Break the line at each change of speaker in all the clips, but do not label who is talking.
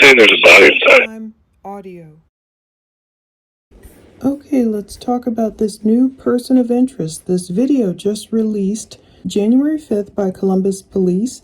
saying there's a body inside.
Audio. Okay, let's talk about this new person of interest. This video just released January 5th by Columbus Police.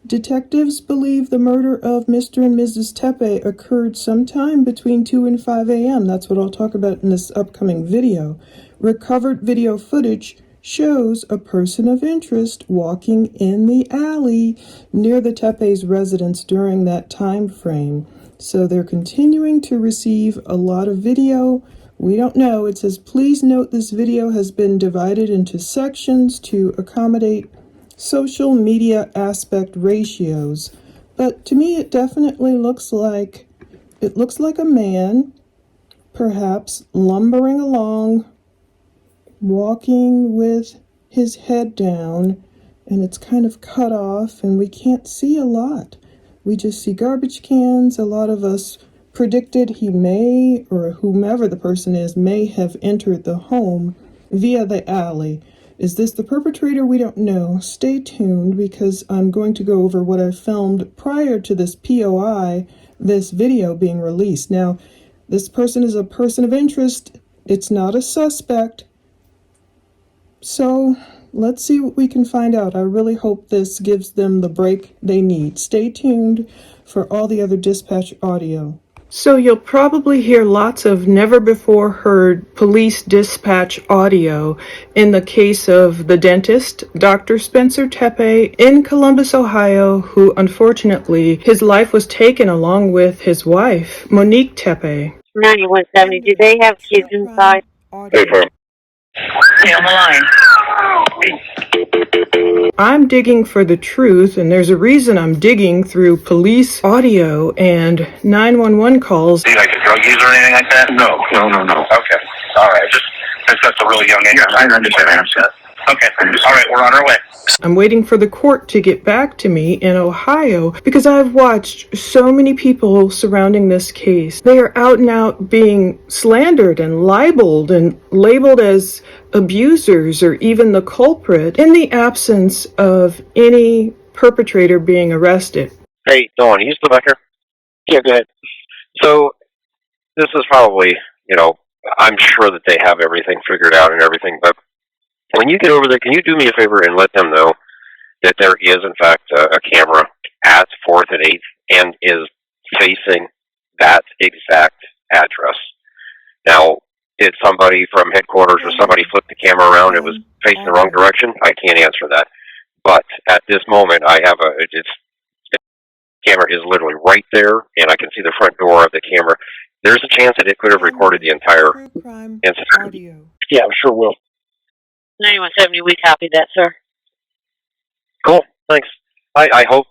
Detectives believe the murder of Mr. and Mrs. Tepe occurred sometime between 2 and 5 a.m. That's what I'll talk about in this upcoming video. Recovered video footage shows a person of interest walking in the alley near the Tepe's residence during that time frame. So they're continuing to receive a lot of video. We don't know. It says, please note this video has been divided into sections to accommodate social media aspect ratios. But to me, it definitely looks like a man, perhaps lumbering along, walking with his head down, and it's kind of cut off, and we can't see a lot. We just see garbage cans. A lot of us predicted he may, or whomever the person is, may have entered the home via the alley. Is this the perpetrator? We don't know. Stay tuned, because I'm going to go over what I filmed prior to this POI, this video being released. Now, this person is a person of interest. It's not a suspect. So let's see what we can find out. I really hope this gives them the break they need. Stay tuned for all the other dispatch audio. So you'll probably hear lots of never before heard police dispatch audio in the case of the dentist, Dr. Spencer Tepe, in Columbus, Ohio, who unfortunately his life was taken along with his wife, Monique Tepe.
9170, do they have kids inside?
Hey, firm.
Stay on the line.
I'm digging for the truth, and there's a reason I'm digging through police audio and 911 calls.
Are you like a drug user or anything like that?
No.
Okay. All right. Just since that's a really young age.
Yeah, I understand.
Okay. All right. We're on our way.
I'm waiting for the court to get back to me in Ohio because I've watched so many people surrounding this case. They are out and out being slandered and libeled and labeled as abusers or even the culprit in the absence of any perpetrator being arrested.
Hey, Dawn, you still back here? Yeah, go ahead. So, this is probably, I'm sure that they have everything figured out and everything, but when you get over there, can you do me a favor and let them know that there is, in fact, a camera at 4th and 8th and is facing that exact address? Now, did somebody from headquarters or somebody flip the camera around? It was facing the wrong direction? I can't answer that. But at this moment, the camera is literally right there, and I can see the front door of the camera. There's a chance that it could have recorded the entire incident. Yeah, I'm sure will.
9170, we copied that, sir.
Cool, thanks. I hope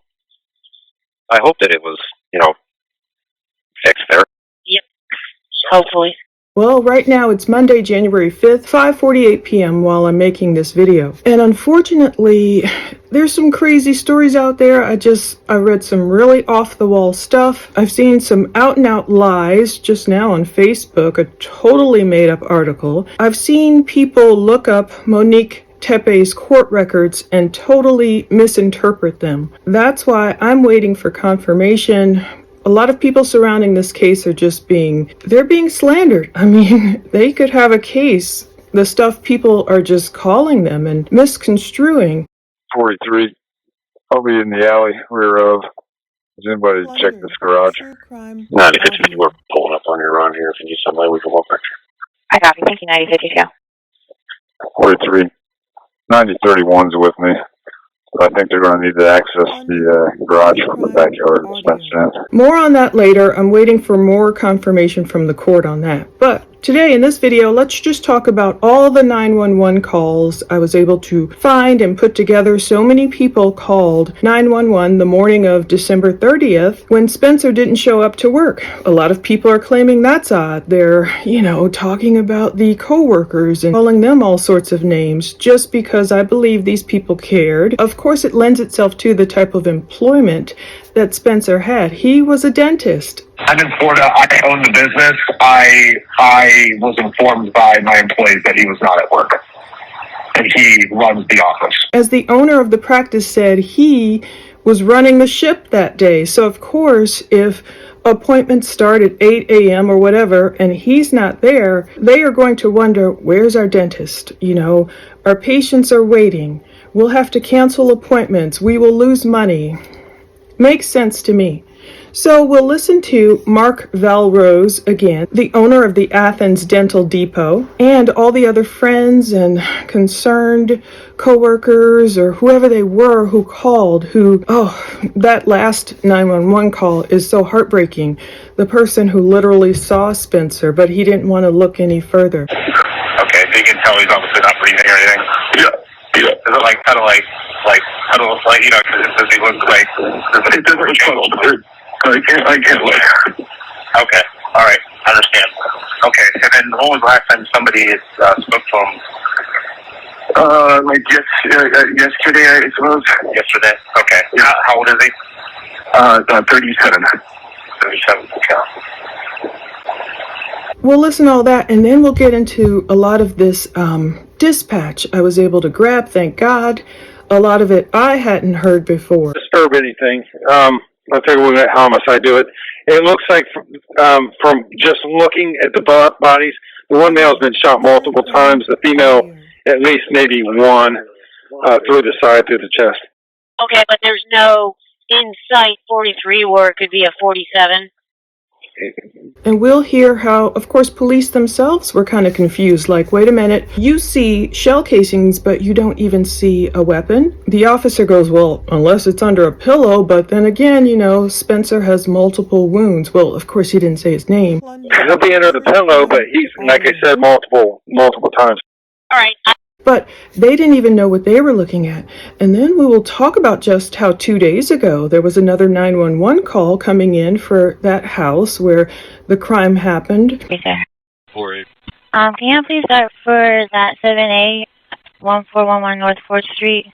that it was, fixed there.
Yep, hopefully.
Well, right now it's Monday, January 5th, 5:48 p.m. while I'm making this video. And unfortunately, there's some crazy stories out there. I read some really off-the-wall stuff. I've seen some out-and-out lies just now on Facebook, a totally made-up article. I've seen people look up Monique Tepe's court records and totally misinterpret them. That's why I'm waiting for confirmation. A lot of people surrounding this case are they're being slandered. I mean, they could have a case. The stuff people are just calling them and misconstruing.
43. I'll be in the alley rear of. Does anybody check this garage?
9050, we're pulling up on your run here. If you need somebody, we can walk back here.
I copy. Thank you, 9050, show.
43. 9031's with me. I think they're going to need to access the garage from the backyard.
More on that later. I'm waiting for more confirmation from the court on that. But today in this video, let's just talk about all the 911 calls I was able to find and put together. So many people called 911 the morning of December 30th when Spencer didn't show up to work. A lot of people are claiming that's odd. They're, talking about the co-workers and calling them all sorts of names just because I believe these people cared. Of course, it lends itself to the type of employment that Spencer had. He was a dentist.
I'm in Florida. I own the business. I was informed by my employees that he was not at work, and he runs the office.
As the owner of the practice said, he was running the ship that day. So of course, if appointments start at 8 a.m. or whatever, and he's not there, they are going to wonder, where's our dentist? You know, our patients are waiting. We'll have to cancel appointments. We will lose money. Makes sense to me. So we'll listen to Mark Valrose again, the owner of the Athens Dental Depot, and all the other friends and concerned coworkers or whoever they were who called, that last 911 call is so heartbreaking. The person who literally saw Spencer, but he didn't want to look any further.
Okay, so you can tell he's obviously not breathing or anything. Yeah. Is it like kind of like you know? Does he look like? It doesn't show. I can't look. Okay. All right. I understand. Okay. And then when was the last time somebody spoke to him? Like yesterday, I suppose. Yesterday. Okay. Yeah. How old is he? 37. 37. Okay.
We'll listen to all that, and then we'll get into a lot of this dispatch I was able to grab, thank God. A lot of it I hadn't heard before.
Disturb anything. I figure we'll let homicide do it. It looks like from just looking at the bodies, the one male's been shot multiple times. The female, at least maybe one through the side, through the chest.
Okay, but there's no in-sight 43 where it could be a 47.
And we'll hear how, of course, police themselves were kind of confused. Like, wait a minute, you see shell casings, but you don't even see a weapon? The officer goes, well, unless it's under a pillow, but then again, you know, Spencer has multiple wounds. Well, of course, he didn't say his name.
He'll be under the pillow, but he's, like I said, multiple times.
All right.
But they didn't even know what they were looking at. And then we will talk about just how 2 days ago there was another 911 call coming in for that house where the crime happened.
Yes, sir.
48.
Can you please start for that 7A 1411 North 4th Street?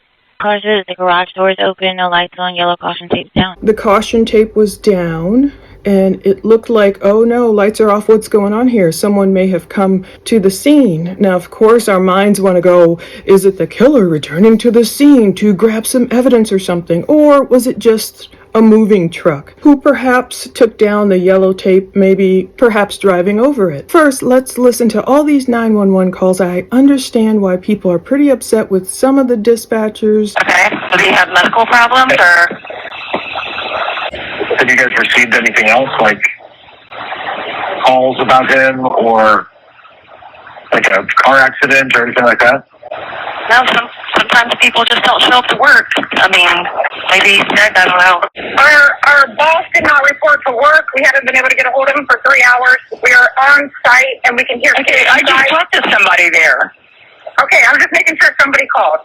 Car says the garage door is open, no lights on, yellow caution tape down.
The caution tape was down, and it looked like, oh no, lights are off, what's going on here? Someone may have come to the scene. Now, of course, our minds want to go, is it the killer returning to the scene to grab some evidence or something? Or was it just a moving truck who perhaps took down the yellow tape, maybe perhaps driving over it? First, let's listen to all these 911 calls. I understand why people are pretty upset with some of the dispatchers.
Okay. Do you have medical problems or?
Have you guys received anything else, like calls about him or like a car accident or anything like that?
No, sometimes people just don't show up to work. I mean, maybe he's sick, I don't know.
Our boss did not report to work. We haven't been able to get a hold of him for 3 hours. We are on site and we can hear.
Okay, I just talked to somebody there.
Okay, I'm just making sure somebody called.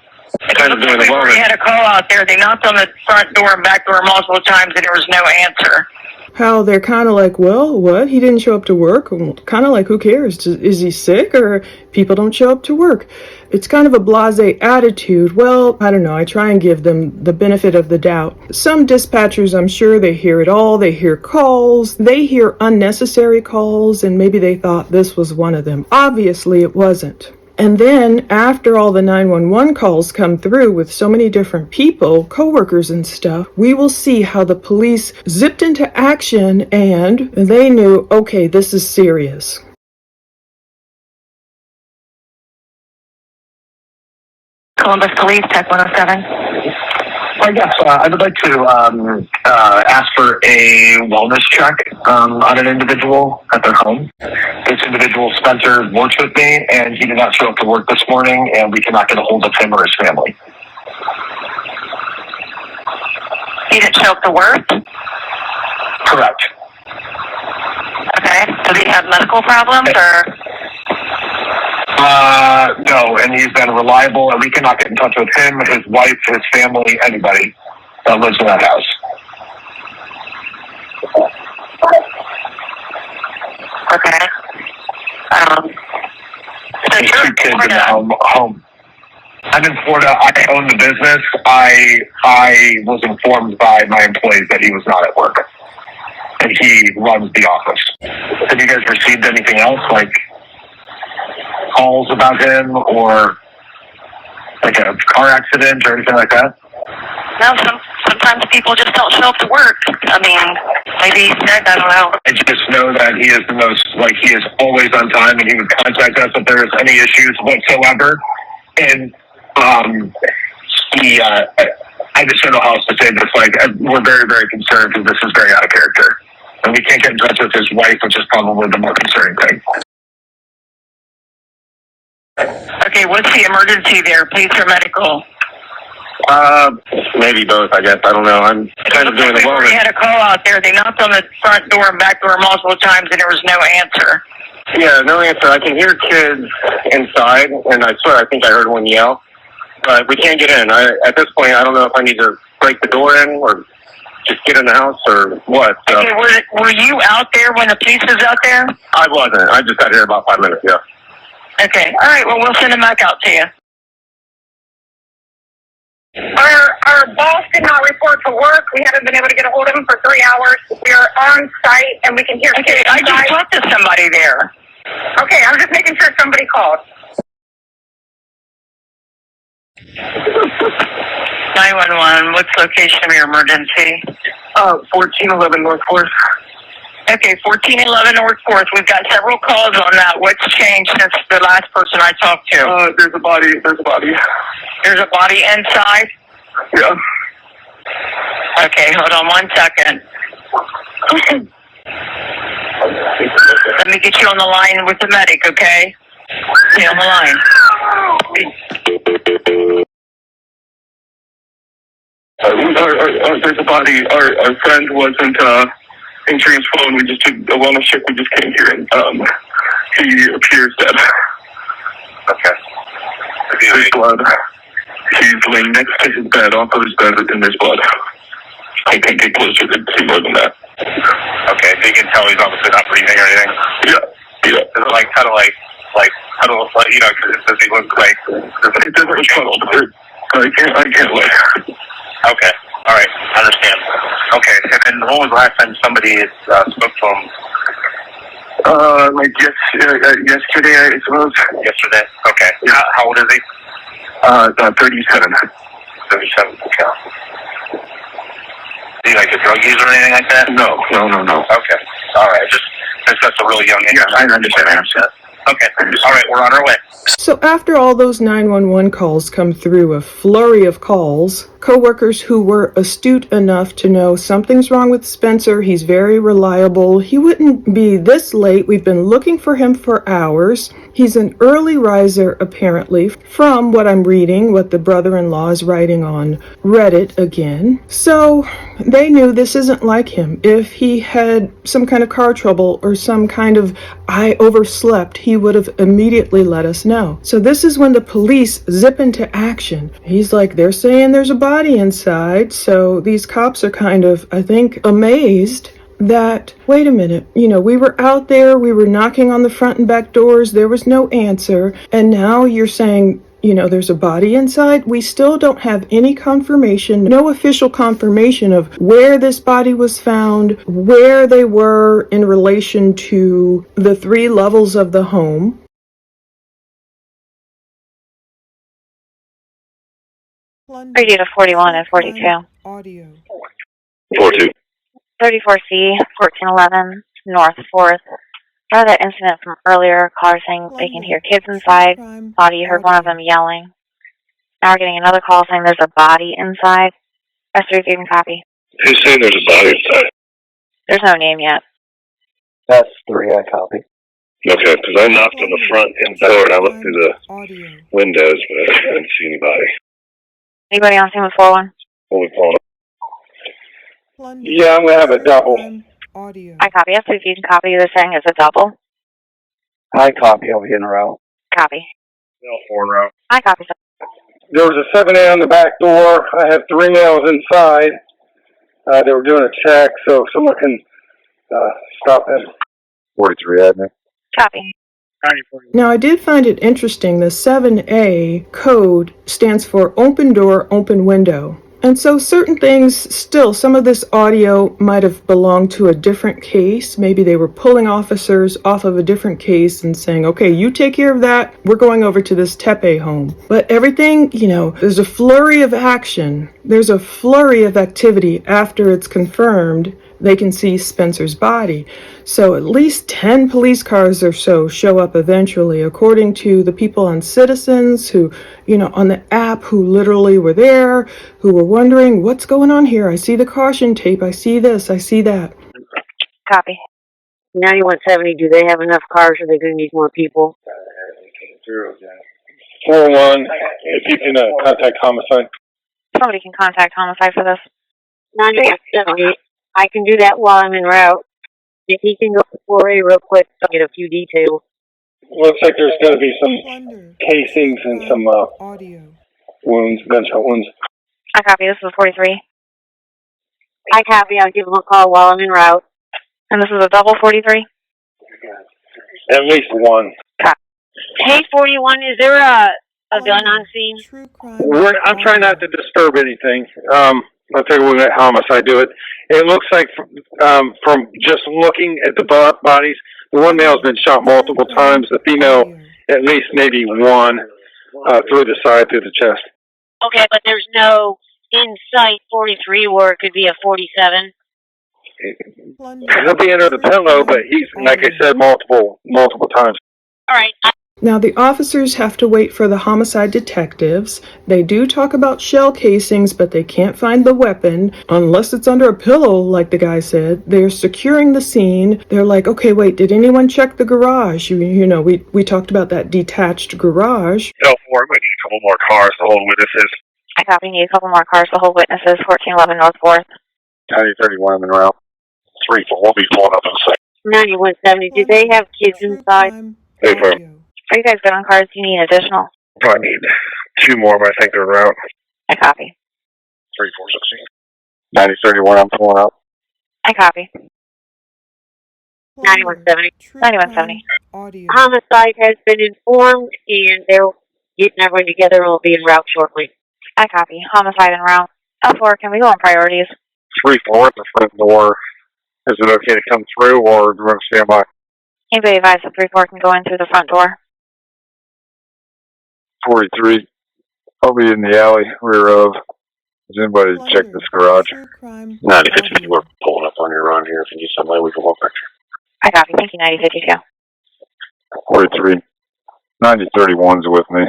We already had a call out there. They knocked on the front door and back door multiple times and there was no answer.
How they're kind of like, well, what? He didn't show up to work? Kind of like, who cares? Is he sick or people don't show up to work? It's kind of a blasé attitude. Well, I don't know. I try and give them the benefit of the doubt. Some dispatchers, I'm sure they hear it all. They hear calls. They hear unnecessary calls, and maybe they thought this was one of them. Obviously, it wasn't. And then after all the 911 calls come through with so many different people, coworkers and stuff, we will see how the police zipped into action and they knew, okay, this is serious.
Columbus Police, Tech 107.
Yes, I would like to ask for a wellness check on an individual at their home. This individual, Spencer, works with me, and he did not show up to work this morning, and we cannot get a hold of him or his family.
He didn't show up to work?
Correct.
Okay. Does he have medical problems or?
No, and he's been reliable, and we cannot get in touch with him, his wife, his family, anybody that lives in that house.
Okay. So
His
you're
2 kids are now home. I'm in Florida. I own the business. I was informed by my employees that he was not at work, and he runs the office. Have you guys received anything else, like calls about him or like a car accident or anything like that?
No, sometimes
sometimes people just don't show up to work. I mean, maybe he's sick, I don't know.
I just know that he is the most, like, he is always on time, and he would contact us if there is any issues whatsoever. And, I just don't know how else to say this. Like, we're very, very concerned because this is very out of character. And we can't get in touch with his wife, which is probably the more concerning thing.
Okay, what's the emergency there? Police or medical?
Maybe both, I guess. I don't know. I'm kind of doing the
We had a call out there. They knocked on the front door and back door multiple times, and there was no answer.
Yeah, no answer. I can hear kids inside, and I swear I think I heard one yell. But we can't get in. At this point, I don't know if I need to break the door in or just get in the house or what. So.
Okay, were you out there when the police was out there?
I wasn't. I just got here about 5 minutes ago.
Okay. All right. Well, we'll send them back out to you. Our boss did not report to work. We haven't been able to get a hold of him for 3 hours. We are on site, and we can hear.
Okay, I just talked to somebody there.
Okay, I'm just making sure somebody called.
911, what's the location of your emergency?
1411 North 4th.
Okay, 1411 North 4th. We've got several calls on that. What's changed since the last person I talked to?
There's a body.
There's a body inside?
Yeah.
Okay, hold on 1 second. Let me get you on the line with the medic, okay? Stay on the line.
There's a body. Our friend wasn't answering his phone. We just did a wellness check. We just came here, and he appears dead. Okay. There's blood. He's laying next to his bed, off of his bed, and there's blood. I can't get closer to see more than that. Okay, so you can tell he's obviously not breathing or anything. Yeah. Is it like kind of like you know? Does he look like? It doesn't look puddled. I can't look. Okay. All right. I understand. Okay. And then when was the last time somebody spoke to him? Yesterday, I suppose. Yesterday. Okay. Yeah. How old is he? 37. 37. Okay. Is he like a drug user or anything like that? No. Okay. All right. Just since that's a really young age. Yeah, I understand. Okay. All right. We're on our way.
So after all those 911 calls come through, a flurry of calls, coworkers who were astute enough to know something's wrong with Spencer, he's very reliable, he wouldn't be this late, we've been looking for him for hours, he's an early riser apparently, from what I'm reading, what the brother-in-law is writing on Reddit again. So they knew this isn't like him. If he had some kind of car trouble or some kind of I overslept, he would have immediately let us know. So this is when the police zip into action. He's like, they're saying there's a body inside. So these cops are kind of, I think, amazed that, wait a minute, we were out there, we were knocking on the front and back doors, there was no answer. And now you're saying, there's a body inside. We still don't have any confirmation, no official confirmation of where this body was found, where they were in relation to the 3 levels of the home.
Radio to 41 and 42.
Audio.
42.
34C, 1411 North 4th. Remember that incident from earlier, caller saying they can hear kids inside, body, you heard one of them yelling. Now we're getting another call saying there's a body inside. That's the receiving copy.
Who's saying there's a body inside?
There's no name yet.
That's 3, I copy.
Okay, because I knocked on the front and door and I looked through the windows, but I didn't see anybody.
Anybody on scene with 41?
What are we calling
Plunder.
Yeah, I'm going to have a double.
Audio.
I copy. Yes, if you can copy, they're saying it's a double.
I copy over here in a row.
Copy.
No, 4 in a row.
I copy.
There was a 7A on the back door. I had 3 males inside. They were doing a check, so if someone can stop it.
43 admin.
Copy.
Now, I did find it interesting. The 7A code stands for open door, open window. And so certain things, still, some of this audio might have belonged to a different case. Maybe they were pulling officers off of a different case and saying, okay, you take care of that. We're going over to this Tepe home. But everything, there's a flurry of action. There's a flurry of activity after it's confirmed they can see Spencer's body. So at least 10 police cars or so show up eventually, according to the people on Citizens who, on the app, who literally were there, who were wondering, what's going on here? I see the caution tape. I see this. I see that.
Copy.
9170, do they have enough cars? Or are they going to need more people?
401, if you can contact homicide.
Somebody can contact homicide for this.
9170, I can do that while I'm en route. If he can go to 4A real quick, I'll get a few details.
Looks like there's going to be some
Plunder.
casings and some
Audio.
wounds, gunshot wounds.
I copy. This is 43.
I copy. I'll give him a call while I'm en route.
And this is a double 43?
At least one.
Hey, 41, is there a gun on scene?
True crime.
I'm trying not to disturb anything. I figure we'll let homicide do it. It looks like from just looking at the bodies, the one male's been shot multiple times. The female, at least maybe one through the side, through the chest.
Okay, but there's no in-sight 43 where it could be a 47.
He'll be under the pillow, but he's, like I said, multiple times.
All right.
Now, the officers have to wait for the homicide detectives. They do talk about shell casings, but they can't find the weapon unless it's under a pillow, like the guy said. They're securing the scene. They're like, okay, wait, did anyone check the garage? We talked about that detached garage.
L4, I'm going to need a couple more cars to hold witnesses.
I copy. Need a couple more cars to hold witnesses. 1411 North 4th.
9031 en route.
3-4, we'll be pulling up in a second.
9170, do they have kids inside?
Hey, bro.
Are you guys good on cars? Do you need additional?
I need 2 more, but I think they're en route.
I copy.
3-4-16.
9031, I'm pulling up.
I copy.
9170.
9170.
Audio.
Homicide has been informed, and they're getting everyone together and will be en route shortly.
I copy. Homicide en route. L4, can we go on priorities?
3-4 at the front door. Is it okay to come through, or do we want to stand by?
Anybody advise that 3-4 can go in through the front door?
43. I'll be in the alley, rear of. Does anybody check this garage?
9052, we're pulling up on your run here. If you need somebody, we can walk back here.
I copy. Thank you, 9052.
43. 9031's with me.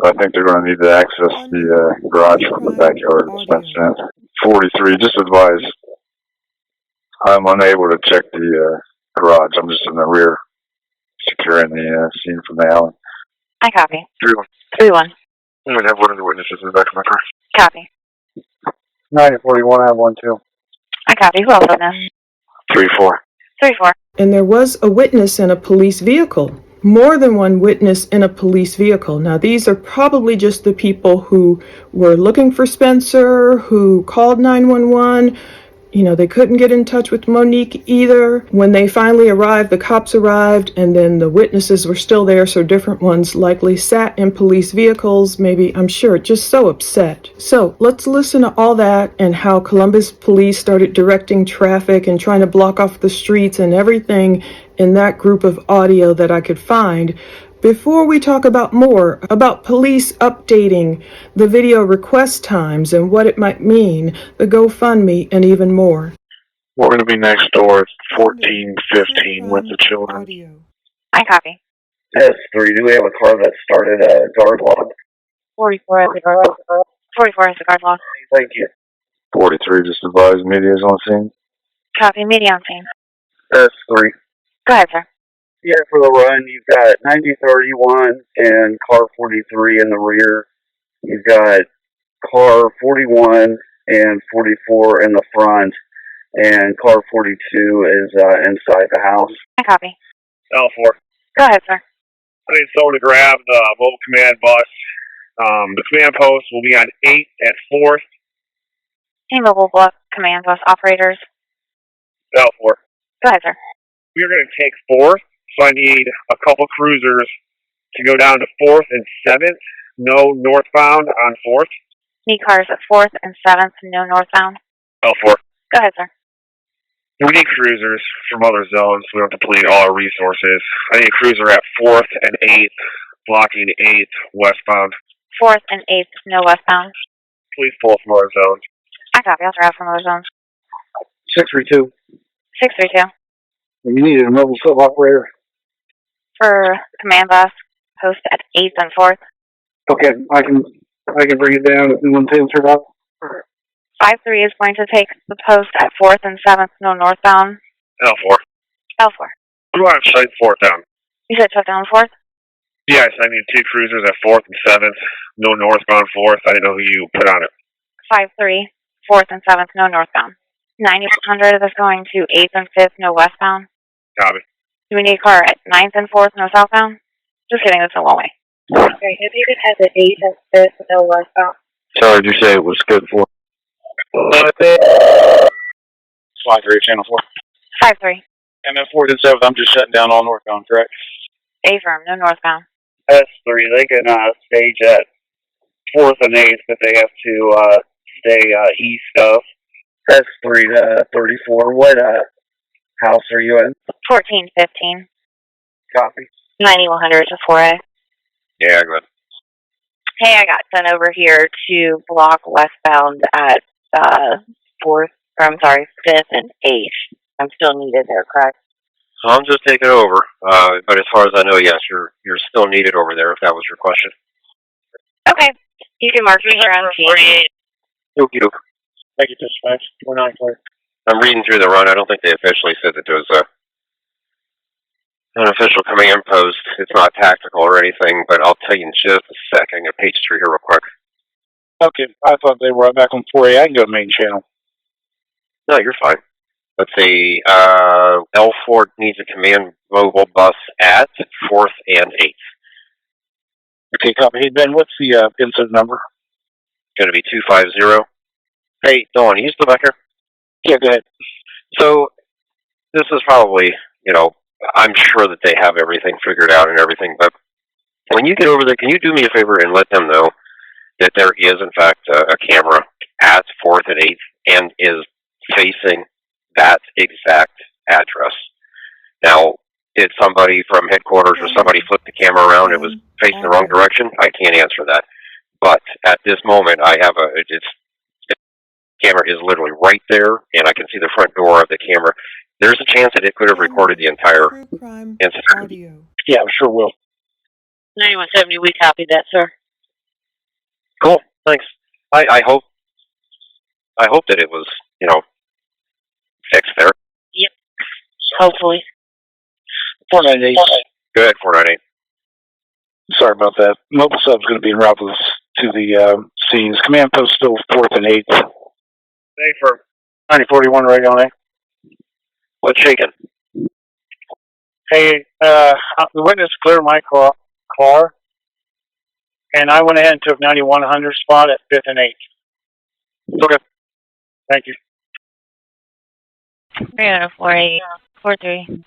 I think they're going to need to access the garage from the backyard. 43, just advise. I'm unable to check the garage. I'm just in the rear, securing the scene from the alley.
I copy.
3-1.
3-1.
I'm going to have one of the witnesses in the back of my car.
Copy.
9041, I have one too.
I copy. Who else witness?
3-4.
3-4.
And there was a witness in a police vehicle. More than one witness in a police vehicle. Now, these are probably just the people who were looking for Spencer, who called 911. They couldn't get in touch with Monique either. When they finally arrived, the cops arrived, and then the witnesses were still there, so different ones likely sat in police vehicles, maybe, I'm sure, just so upset. So let's listen to all that and how Columbus police started directing traffic and trying to block off the streets and everything in that group of audio that I could find, before we talk about more about police updating the video request times and what it might mean, the GoFundMe, and even more.
We're going to be next door at 1415 with the children.
Audio.
I copy.
S3, do we have a car that started a guard log?
44 has a guard log. 44 has a guard log.
Thank you.
43, just advise media's on scene.
Copy. Media on scene.
S3.
Go ahead, sir.
Here for the run, you've got 9031 and car 43 in the rear. You've got car 41 and 44 in the front, and car 42 is inside the house.
I copy.
L4.
Go ahead, sir.
I need someone to grab the mobile command bus. The command post will be on 8 at 4th.
Any mobile block command bus operators?
L4.
Go ahead, sir.
We're going to take 4th, so I need a couple cruisers to go down to 4th and 7th. No northbound on 4th.
Need cars at 4th and 7th, no northbound.
L4.
Go ahead, sir.
We need cruisers from other zones. We don't deplete all our resources. I need a cruiser at 4th and 8th, blocking 8th westbound.
4th and 8th, no westbound.
Please pull from other zones.
I copy. I'll try from other zones.
632.
632.
You need a mobile sub operator.
For command bus, post at 8th and 4th.
Okay, I can bring it down if anyone takes her out.
5-3 is going to take the post at 4th and 7th, no northbound.
L4.
L4.
Who do I have sight 4th down?
You said took down 4th?
Yes, I need 2 cruisers at 4th and 7th, no northbound 4th. I didn't know who you put on it.
5-3, 4th and 7th, no northbound. 9100 is going to 8th and 5th, no westbound.
Copy.
Do we need a car at 9th and 4th, no southbound? Just kidding, that's a one way.
Okay, if you could have the 8th and 5th, no westbound.
Sorry, did you say it was good for?
5-3, channel 4.
5-3.
And then 4th and 7th, I'm just shutting down all northbound, correct?
A-firm, no northbound.
S3, they can stage at 4th and 8th, but they have to stay east of. S3 to 34. What house are you in?
1415.
Copy.
9100 to 4A.
Yeah, go ahead.
Hey, I got sent over here to block westbound at 5th and 8th. I'm still needed there, correct?
So I'm just taking over. But as far as I know, yes, you're still needed over there, if that was your question.
Okay. You can mark me around 48.
Okie doke.
Thank you, dispatch. 49 clear.
I'm reading through the run. I don't think they officially said that there was an official command post. It's not tactical or anything, but I'll tell you in just a second. I'm going to page through here real quick.
Okay, I thought they were back on 4A. I can go to main channel.
No, you're fine. Let's see. L4 needs a command mobile bus at 4th and 8th.
Okay, copy. Hey, Ben, what's the incident number?
Going to be 250. Hey, Dawn, are you still back here?
Yeah, go ahead.
So, this is probably, I'm sure that they have everything figured out and everything, but when you get over there, can you do me a favor and let them know that there is, in fact, a camera at 4th and 8th and is facing that exact address? Now, did somebody from headquarters or somebody flip the camera around and it was facing the wrong direction? I can't answer that. But at this moment, I have the camera is literally right there, and I can see the front door of the camera. There's a chance that it could have recorded the entire incident.
Yeah, I'm sure will.
9170, we copied that, sir.
Cool, thanks. I hope that it was, fixed there.
Yep, hopefully.
498.
Go ahead, 498.
Sorry about that. Mobile sub's going to be en route to the scenes. Command post still 4th and 8th.
Hey, for
9041 right on A.
What's shaking?
Hey, the witness cleared my car, and I went ahead and took 9100 spot at 5th and 8th.
Okay.
Thank you.
348. 43.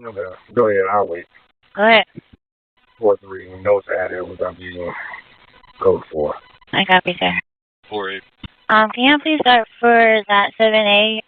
Okay. Go ahead, I'll wait.
Go ahead.
4-3, no added, we're going to be code 4.
I copy, sir.
4-8.
Can you please start for that 7A,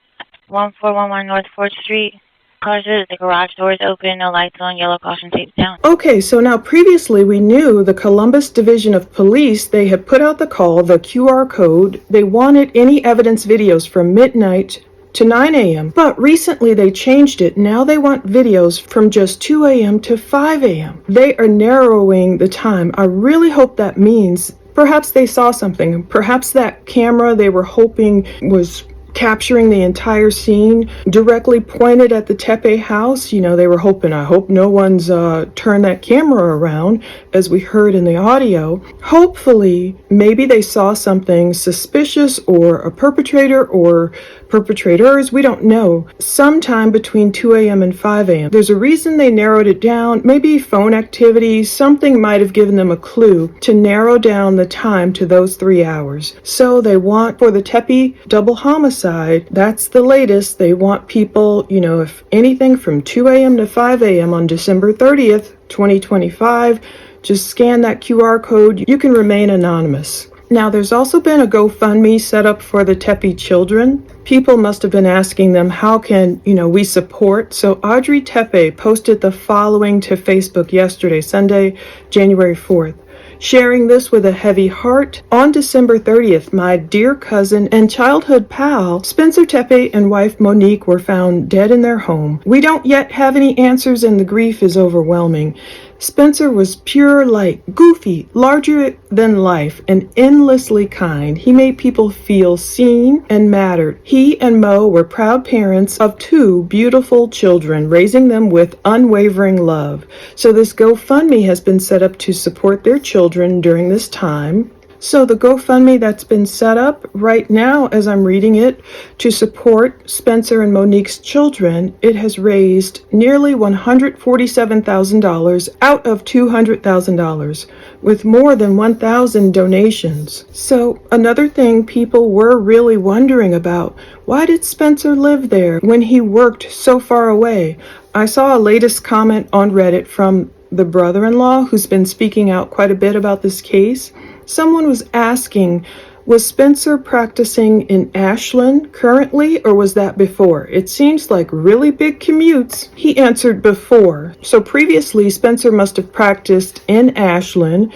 1411 North 4th Street? Caution, the garage door is open, no lights on, yellow caution tape down.
Okay, so now previously we knew the Columbus Division of Police, they had put out the call, the QR code. They wanted any evidence videos from midnight to 9 a.m. But recently they changed it. Now they want videos from just 2 a.m. to 5 a.m. They are narrowing the time. I really hope that means perhaps they saw something. Perhaps that camera they were hoping was capturing the entire scene directly pointed at the Tepe house. They were hoping, I hope no one's turned that camera around, as we heard in the audio. Hopefully, maybe they saw something suspicious or a perpetrator or perpetrators, we don't know, sometime between 2 a.m. and 5 a.m. There's a reason they narrowed it down. Maybe phone activity, something might have given them a clue to narrow down the time to those 3 hours. So they want, for the Tepe double homicide, that's the latest. They want people, if anything from 2 a.m. to 5 a.m. on December 30th, 2025, just scan that QR code. You can remain anonymous. Now, there's also been a GoFundMe set up for the Tepe children. People must have been asking them, how can, we support? So Audrey Tepe posted the following to Facebook yesterday, Sunday, January 4th. Sharing this with a heavy heart, on December 30th, my dear cousin and childhood pal, Spencer Tepe, and wife Monique were found dead in their home. We don't yet have any answers and the grief is overwhelming. Spencer was pure light, goofy, larger than life, and endlessly kind. He made people feel seen and mattered. He and Mo were proud parents of 2 beautiful children, raising them with unwavering love. So this GoFundMe has been set up to support their children during this time. So the GoFundMe that's been set up right now, as I'm reading it, to support Spencer and Monique's children, it has raised nearly $147,000 out of $200,000, with more than 1,000 donations. So another thing people were really wondering about, why did Spencer live there when he worked so far away? I saw a latest comment on Reddit from the brother-in-law who's been speaking out quite a bit about this case. Someone was asking, was Spencer practicing in Ashland currently, or was that before? It seems like really big commutes. He answered before. So previously, Spencer must have practiced in Ashland,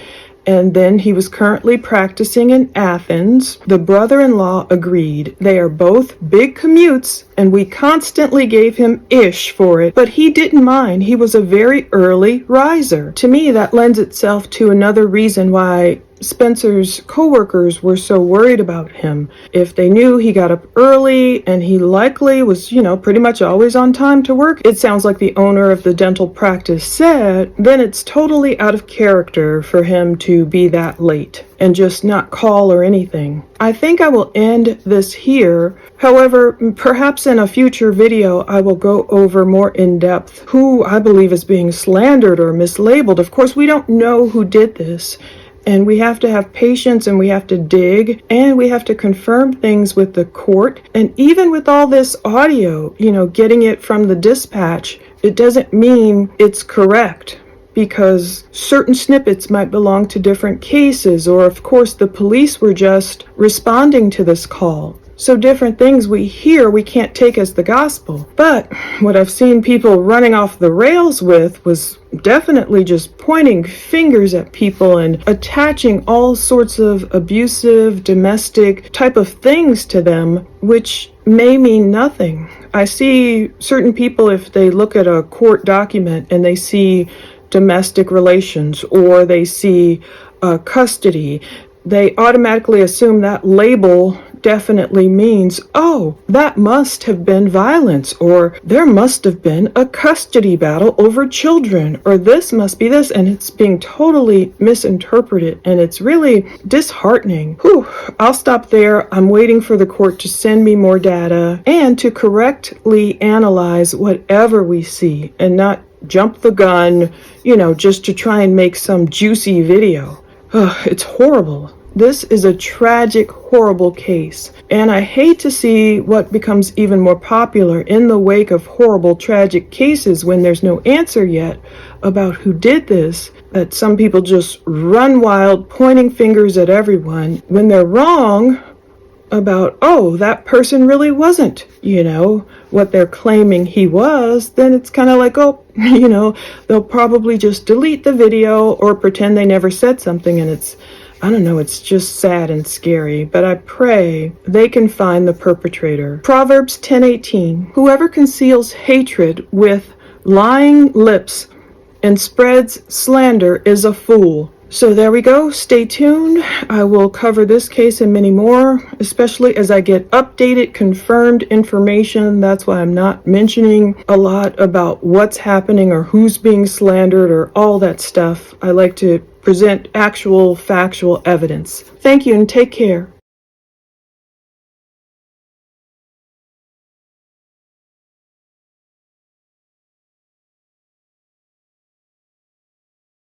and then he was currently practicing in Athens. The brother-in-law agreed. They are both big commutes, and we constantly gave him ish for it, but he didn't mind. He was a very early riser. To me, that lends itself to another reason why Spencer's co-workers were so worried about him. If they knew he got up early and he likely was, pretty much always on time to work, it sounds like the owner of the dental practice said, then it's totally out of character for him to be that late and just not call or anything. I think I will end this here. However, perhaps in a future video, I will go over more in depth who I believe is being slandered or mislabeled. Of course, we don't know who did this. And we have to have patience, and we have to dig, and we have to confirm things with the court. And even with all this audio, getting it from the dispatch, it doesn't mean it's correct, because certain snippets might belong to different cases, or of course the police were just responding to this call. So different things we hear we can't take as the gospel. But what I've seen people running off the rails with was definitely just pointing fingers at people and attaching all sorts of abusive, domestic type of things to them, which may mean nothing. I see certain people, if they look at a court document and they see domestic relations or they see custody, they automatically assume that label definitely means, oh, that must have been violence, or there must have been a custody battle over children, or this must be this, and it's being totally misinterpreted, and it's really disheartening. Whew, I'll stop there. I'm waiting for the court to send me more data and to correctly analyze whatever we see and not jump the gun, just to try and make some juicy video. It's horrible. This is a tragic, horrible case, and I hate to see what becomes even more popular in the wake of horrible, tragic cases when there's no answer yet about who did this, that some people just run wild, pointing fingers at everyone when they're wrong about, oh, that person really wasn't, what they're claiming he was. Then it's kind of like, oh, they'll probably just delete the video or pretend they never said something, and it's just sad and scary, but I pray they can find the perpetrator. Proverbs 10:18, whoever conceals hatred with lying lips and spreads slander is a fool. So there we go. Stay tuned. I will cover this case and many more, especially as I get updated, confirmed information. That's why I'm not mentioning a lot about what's happening or who's being slandered or all that stuff. I like to present actual factual evidence. Thank you and take care.